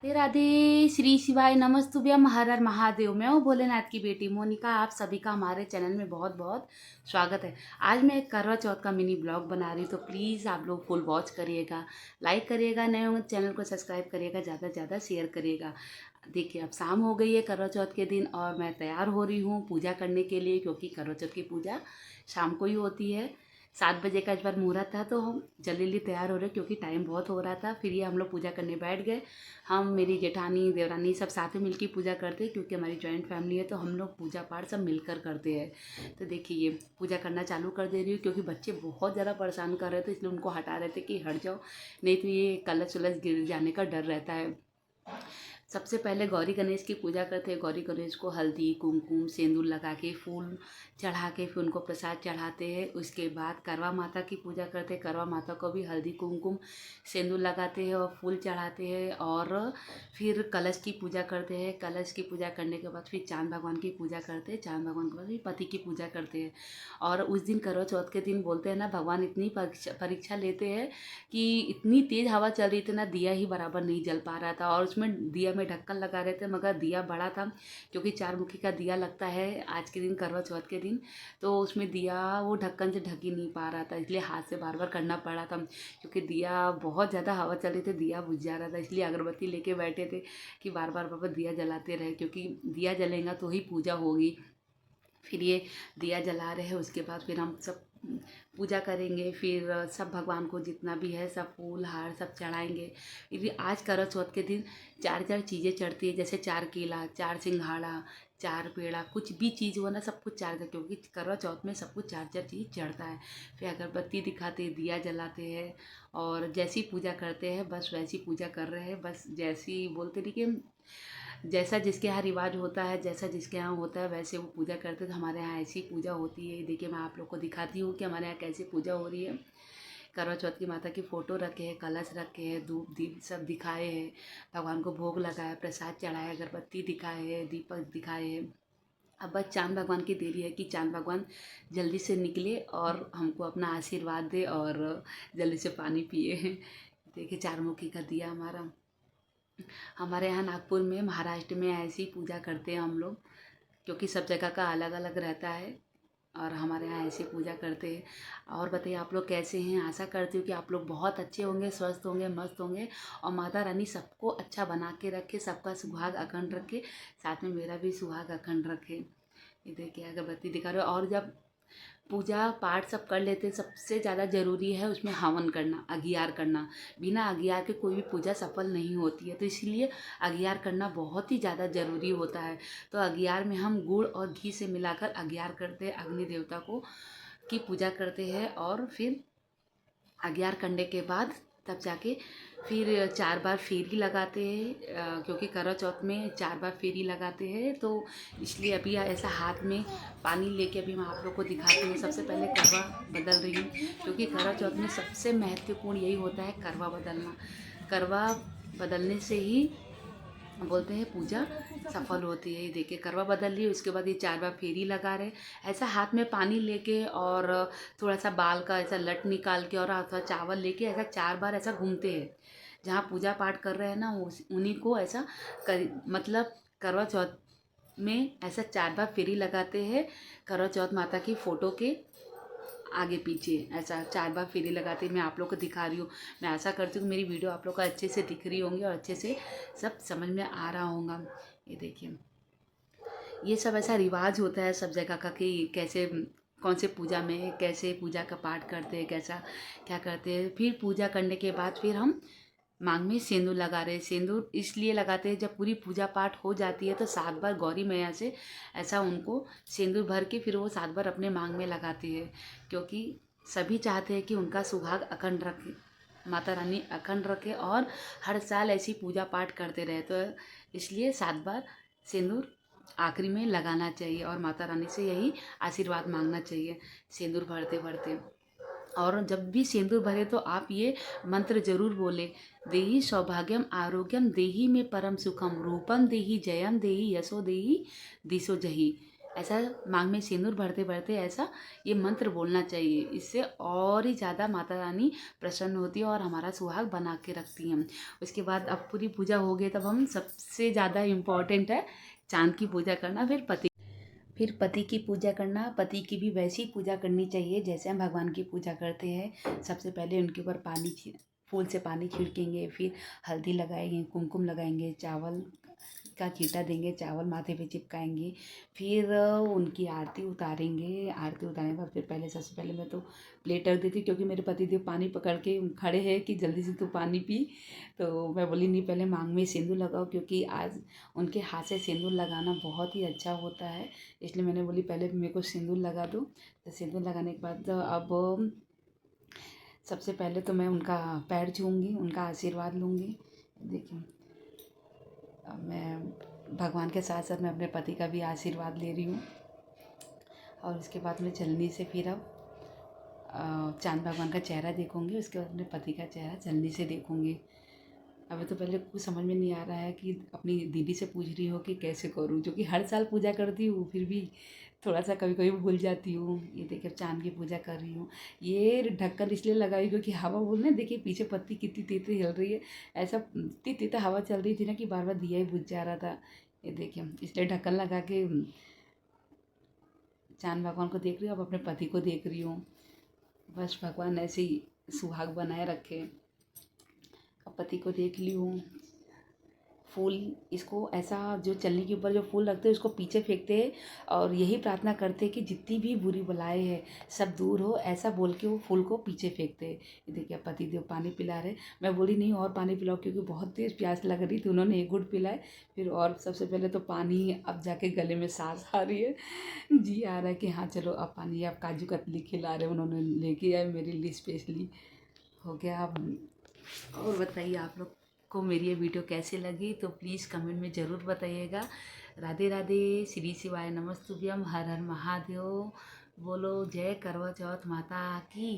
राधे राधे, श्री शिवाय नमस्तुभ्यम, हर हर महादेव। मैं हूँ भोलेनाथ की बेटी मोनिका। आप सभी का हमारे चैनल में बहुत बहुत स्वागत है। आज मैं एक करवा चौथ का मिनी ब्लॉग बना रही हूँ, तो प्लीज़ आप लोग फुल वॉच करिएगा, लाइक करिएगा, नए होंगे चैनल को सब्सक्राइब करिएगा, ज़्यादा से ज़्यादा शेयर करिएगा। देखिए, अब शाम हो गई है करवा चौथ के दिन और मैं तैयार हो रही हूँ पूजा करने के लिए, क्योंकि करवा चौथ की पूजा शाम को ही होती है। 7 बजे का इस बार मुहूर्त था, तो हम जल्दी जल्दी तैयार हो रहे क्योंकि टाइम बहुत हो रहा था। फिर ये हम लोग पूजा करने बैठ गए। हम, मेरी जेठानी, देवरानी सब साथ में मिलकर पूजा करते हैं, क्योंकि हमारी जॉइंट फैमिली है, तो हम लोग पूजा पाठ सब मिलकर करते हैं। तो देखिए, ये पूजा करना चालू कर दे रही हूँ, क्योंकि बच्चे बहुत ज़्यादा परेशान कर रहे थे, इसलिए उनको हटा रहे थे कि हट जाओ, नहीं तो ये कलश वलश गिर जाने का डर रहता है। सबसे पहले गौरी गणेश की पूजा करते हैं। गौरी गणेश को हल्दी कुमकुम सिंदूर लगा के, फूल चढ़ा के, फिर उनको प्रसाद चढ़ाते हैं। उसके बाद करवा माता की पूजा करते हैं। करवा माता को भी हल्दी कुमकुम सिंदूर लगाते हैं और फूल चढ़ाते हैं, और फिर कलश की पूजा करते हैं। कलश की पूजा करने के बाद फिर चांद भगवान की पूजा करते हैं। चांद भगवान के बाद फिर पति की पूजा करते हैं। और उस दिन करवा चौथ के दिन बोलते हैं ना, भगवान इतनी परीक्षा लेते हैं कि इतनी तेज़ हवा चल रही थी ना, दिया ही बराबर नहीं जल पा रहा था। और उसमें दिया में ढक्कन लगा रहे थे, मगर दिया बड़ा था, क्योंकि 4 मुखी का दिया लगता है आज के दिन, करवा चौथ के दिन। तो उसमें दिया वो ढक्कन से ढक ही नहीं पा रहा था, इसलिए हाथ से बार बार करना पड़ा था, क्योंकि दिया बहुत ज़्यादा हवा चल रही थी, दिया बुझ जा रहा था। इसलिए अगरबत्ती लेके बैठे थे कि बार बार बार दिया जलाते रहे, क्योंकि दिया जलेगा तो ही पूजा होगी। फिर ये दिया जला रहे हैं, उसके बाद फिर हम सब पूजा करेंगे। फिर सब भगवान को जितना भी है सब फूल हार सब चढ़ाएंगे। फिर आज करवा चौथ के दिन 4 चीज़ें चढ़ती है, जैसे 4 केला, 4 सिंघाड़ा, 4 पेड़ा, कुछ भी चीज़ हो ना, सब कुछ 4, क्योंकि करवा चौथ में सब कुछ 4 चीज़ चढ़ता है। फिर अगरबत्ती दिखाते हैं, दिया जलाते हैं, और जैसी पूजा करते हैं बस वैसी पूजा कर रहे हैं। बस जैसी बोलते नहीं कि जैसा जिसके यहाँ रिवाज होता है, जैसा जिसके यहाँ होता है वैसे वो पूजा करते हैं। तो हमारे यहाँ ऐसी पूजा होती है। देखिए, मैं आप लोग को दिखाती हूँ कि हमारे यहाँ कैसी पूजा हो रही है। करवा चौथ की माता की फ़ोटो रखे हैं, कलश रखे हैं, धूप दीप सब दिखाए हैं, भगवान को भोग लगाया, प्रसाद चढ़ाया, अगरबत्ती दिखाए हैं, दीपक दिखाए हैं। अब बस चांद भगवान की देरी है कि चांद भगवान जल्दी से निकले और हमको अपना आशीर्वाद दे और जल्दी से पानी पिए। देखिए, 4 मुखी का दिया हमारे यहाँ नागपुर में, महाराष्ट्र में ऐसी पूजा करते हैं हम लोग, क्योंकि सब जगह का अलग अलग रहता है, और हमारे यहाँ ऐसी पूजा करते हैं। और बताइए आप लोग कैसे हैं। आशा करती हूँ कि आप लोग बहुत अच्छे होंगे, स्वस्थ होंगे, मस्त होंगे, और माता रानी सबको अच्छा बना के रखे, सबका सुहाग अखंड रखे, साथ में मेरा भी सुहाग अखंड रखे। ये देखिए, अगरबत्ती दिखा रहे हो। और जब पूजा पाठ सब कर लेते हैं, सबसे ज़्यादा ज़रूरी है उसमें हवन करना, अघियार करना। बिना अघियार के कोई भी पूजा सफल नहीं होती है, तो इसलिए अघियार करना बहुत ही ज़्यादा ज़रूरी होता है। तो अघियार में हम गुड़ और घी से मिलाकर अघियार करते हैं, अग्नि देवता को की पूजा करते हैं। और फिर अगियार करने के बाद तब जाके फिर 4 बार फेरी लगाते हैं, क्योंकि करवा चौथ में 4 बार फेरी लगाते हैं। तो इसलिए अभी ऐसा हाथ में पानी लेके अभी मैं आप लोग को दिखाती हूँ। सबसे पहले करवा बदल रही हूँ, क्योंकि करवा चौथ में सबसे महत्वपूर्ण यही होता है, करवा बदलना। करवा बदलने से ही बोलते हैं पूजा सफल होती है। ये देखिए, करवा बदल ली, उसके बाद ये 4 बार फेरी लगा रहे, ऐसा हाथ में पानी लेके, और थोड़ा सा बाल का ऐसा लट निकाल के, और अथवा चावल लेके ऐसा 4 बार ऐसा घूमते हैं। जहाँ पूजा पाठ कर रहे हैं ना, उन्हीं को ऐसा मतलब करवा चौथ में ऐसा 4 बार फेरी लगाते हैं, करवा चौथ माता की फ़ोटो के आगे पीछे ऐसा 4 बार फेरी लगाते मैं आप लोग को दिखा रही हूँ। मैं आशा करती हूँ कि मेरी वीडियो आप लोग को अच्छे से दिख रही होंगी और अच्छे से सब समझ में आ रहा होगा। ये देखिए, ये सब ऐसा रिवाज होता है सब जगह का कि कैसे कौन से पूजा में कैसे पूजा का पाठ करते हैं, कैसा क्या करते हैं। फिर पूजा करने के बाद फिर हम मांग में सिंदूर लगा रहे हैं। सिंदूर इसलिए लगाते हैं, जब पूरी पूजा पाठ हो जाती है तो 7 बार गौरी मैया से ऐसा उनको सिंदूर भर के फिर वो 7 बार अपने मांग में लगाती है, क्योंकि सभी चाहते हैं कि उनका सुहाग अखंड रखे, माता रानी अखंड रखे, और हर साल ऐसी पूजा पाठ करते रहे। तो इसलिए 7 बार सिंदूर आखिरी में लगाना चाहिए, और माता रानी से यही आशीर्वाद मांगना चाहिए सिंदूर भरते भरते। और जब भी सिंदूर भरे तो आप ये मंत्र जरूर बोले, देहि सौभाग्यम आरोग्यम देहि में परम सुखम रूपम देहि जयम देहि यशो देहि दिशो जही। ऐसा मांग में सिंदूर भरते भरते ऐसा ये मंत्र बोलना चाहिए। इससे और ही ज़्यादा माता रानी प्रसन्न होती है और हमारा सुहाग बना के रखती हैं। उसके बाद अब पूरी पूजा हो गई, तब हम सबसे ज़्यादा इम्पॉर्टेंट है चाँद की पूजा करना। फिर पति की पूजा करना। पति की भी वैसी पूजा करनी चाहिए जैसे हम भगवान की पूजा करते हैं। सबसे पहले उनके ऊपर फूल से पानी छिड़केंगे, फिर हल्दी लगाएंगे, कुमकुम लगाएंगे, चावल का छींटा देंगे, चावल माथे पे चिपकाएंगे, फिर उनकी आरती उतारेंगे। आरती उतारने के बाद फिर सबसे पहले मैं तो प्लेट रख देती, क्योंकि मेरे पतिदेव पानी पकड़ के खड़े हैं कि जल्दी से तू पानी पी। तो मैं बोली नहीं, पहले मांग में सिंदूर लगाओ, क्योंकि आज उनके हाथ से सिंदूर लगाना बहुत ही अच्छा होता है। इसलिए मैंने बोली पहले मेरे को सिंदूर लगा दो। तो सिंदूर लगाने के बाद अब सबसे पहले तो मैं उनका पैर छूऊंगी, उनका आशीर्वाद लूँगी। देखिए, अब मैं भगवान के साथ साथ मैं अपने पति का भी आशीर्वाद ले रही हूँ। और उसके बाद मैं जल्दी से फिर अब चाँद भगवान का चेहरा देखूँगी, उसके बाद अपने पति का चेहरा जल्दी से देखूँगी। अभी तो पहले कुछ समझ में नहीं आ रहा है कि अपनी दीदी से पूछ रही हो कि कैसे करूँ, जो कि हर साल पूजा करती हूँ, फिर भी थोड़ा सा कभी कभी भूल जाती हूँ। ये देखिए चाँद की पूजा कर रही हूँ। ये ढक्कन इसलिए लगाई क्योंकि हवा बोलने, देखिए पीछे पत्ती कितनी तेज़ हिल रही है। ऐसा इतनी तेज़ हवा चल रही थी ना कि बार बार दिया ही बुझ जा रहा था। ये देखिए इसलिए ढक्कन लगा के चाँद भगवान को देख रही हूँ, अब अपने पति को देख रही हूँ। बस भगवान ऐसे ही सुहाग बनाए रखे। अब पति को देख ली हूँ। फूल इसको ऐसा जो चलनी के ऊपर जो फूल रखते हैं उसको पीछे फेंकते हैं और यही प्रार्थना करते हैं कि जितनी भी बुरी बलाएँ हैं सब दूर हो, ऐसा बोल के वो फूल को पीछे फेंकते हैं। ये देखिए पति देव पानी पिला रहे। मैं बोली नहीं और पानी पिलाओ, क्योंकि बहुत तेज़ प्यास लग रही थी। उन्होंने एक घूंट पिलाए, फिर और सबसे पहले तो पानी, अब जाके गले में सांस आ रही है, जी आ रहा है कि हाँ चलो अब पानी। अब काजू कतली खिला रहे, उन्होंने लेके आए मेरे लिए स्पेशली। हो गया अब। और बताइए आप लोग को मेरी ये वीडियो कैसी लगी, तो प्लीज़ कमेंट में ज़रूर बताइएगा। राधे राधे, श्री शिवाय नमस्तुभ्यम, हर हर महादेव। बोलो जय करवा चौथ माता की।